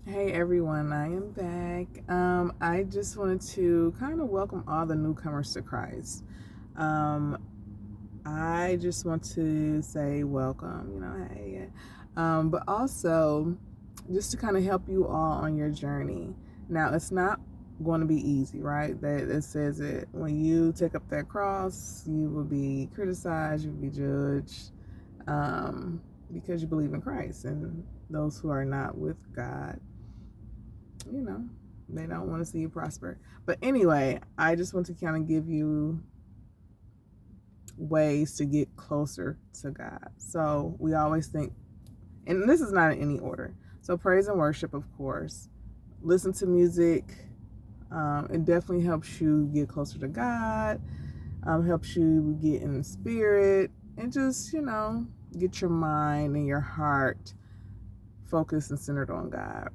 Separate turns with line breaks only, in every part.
Hey everyone, I am back. I just wanted to kind of welcome all the newcomers to Christ. Um, I just want to say welcome, hey. But also just to kind of help you all on your journey. Now, it's not going to be easy, right? That it says it when you take up that cross, you will be criticized, you'll be judged, because you believe in Christ, and those who are not with God, you know, they don't want to see you prosper. But anyway, I just want to kind of give you ways to get closer to God. So we always think, and this is not in any order. So praise and worship, of course. Listen to music. It definitely helps you get closer to God. Helps you get in the spirit and just, get your mind and your heart focused and centered on God.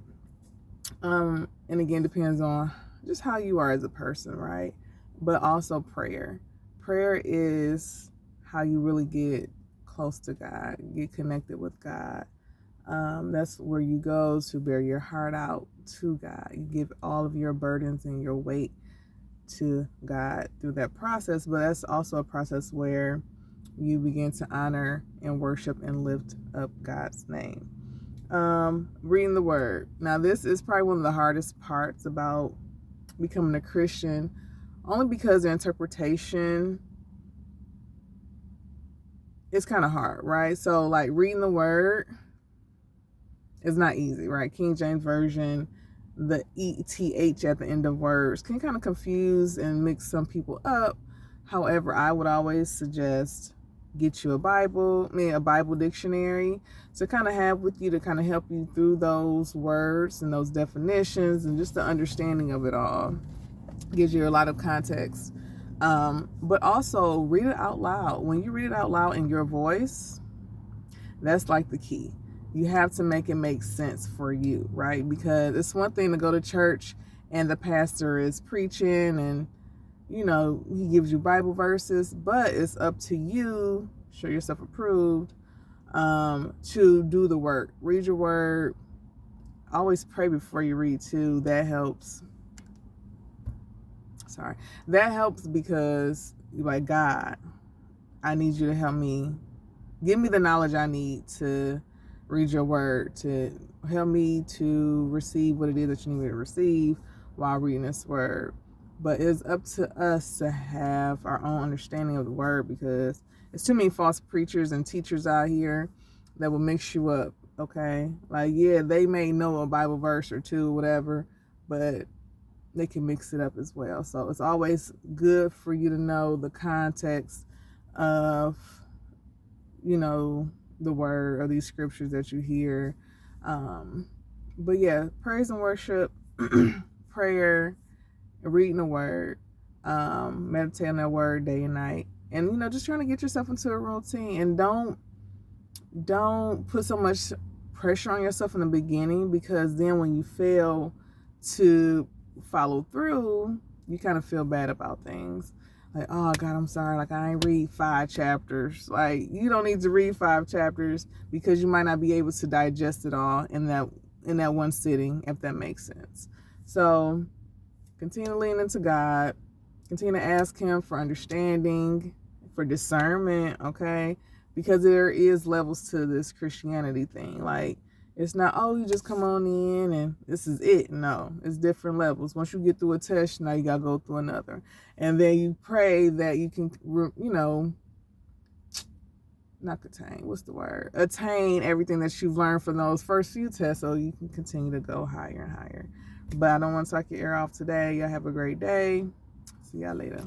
And again, depends on just how you are as a person, right? But also prayer. Prayer is how you really get close to God, get connected with God. That's where you go to bear your heart out to God. You give all of your burdens and your weight to God through that process. But that's also a process where you begin to honor and worship and lift up God's name. Reading the word. Now, this is probably one of the hardest parts about becoming a Christian, only because the interpretation is kind of hard, right? So, like, reading the word is not easy, right? King James Version, the ETH at the end of words can kind of confuse and mix some people up. However, I would always suggest get you a Bible dictionary to kind of have with you to kind of help you through those words and those definitions and just the understanding of it all. Gives you a lot of context. But also read it out loud. When you read it out loud in your voice, that's like the key. You have to make it make sense for you, right? Because it's one thing to go to church and the pastor is preaching and he gives you Bible verses, but it's up to you, show yourself approved, to do the work. Read your word. Always pray before you read too. That helps. That helps because you're like, God, I need you to help me. Give me the knowledge I need to read your word, to help me to receive what it is that you need me to receive while reading this word. But it's up to us to have our own understanding of the word, because there's too many false preachers and teachers out here that will mix you up, okay? Like, yeah, they may know a Bible verse or two, whatever, but they can mix it up as well. So it's always good for you to know the context of, the word or these scriptures that you hear. But yeah, praise and worship, prayer, reading the word, meditate on that word day and night, and just trying to get yourself into a routine. And don't put so much pressure on yourself in the beginning, because then when you fail to follow through, you kind of feel bad about things. Like, oh God, I'm sorry, like I ain't read 5 chapters. Like, you don't need to read 5 chapters, because you might not be able to digest it all in that one sitting, if that makes sense. So continue to lean into God. Continue to ask Him for understanding, for discernment, okay? Because there is levels to this Christianity thing. Like, it's not, oh, you just come on in and this is it. No, it's different levels. Once you get through a test, now you got to go through another. And then you pray that you can, not attain, what's the word? Attain everything that you've learned from those first few tests, so you can continue to go higher and higher. But I don't want to talk your ear off today. Y'all have a great day. See y'all later.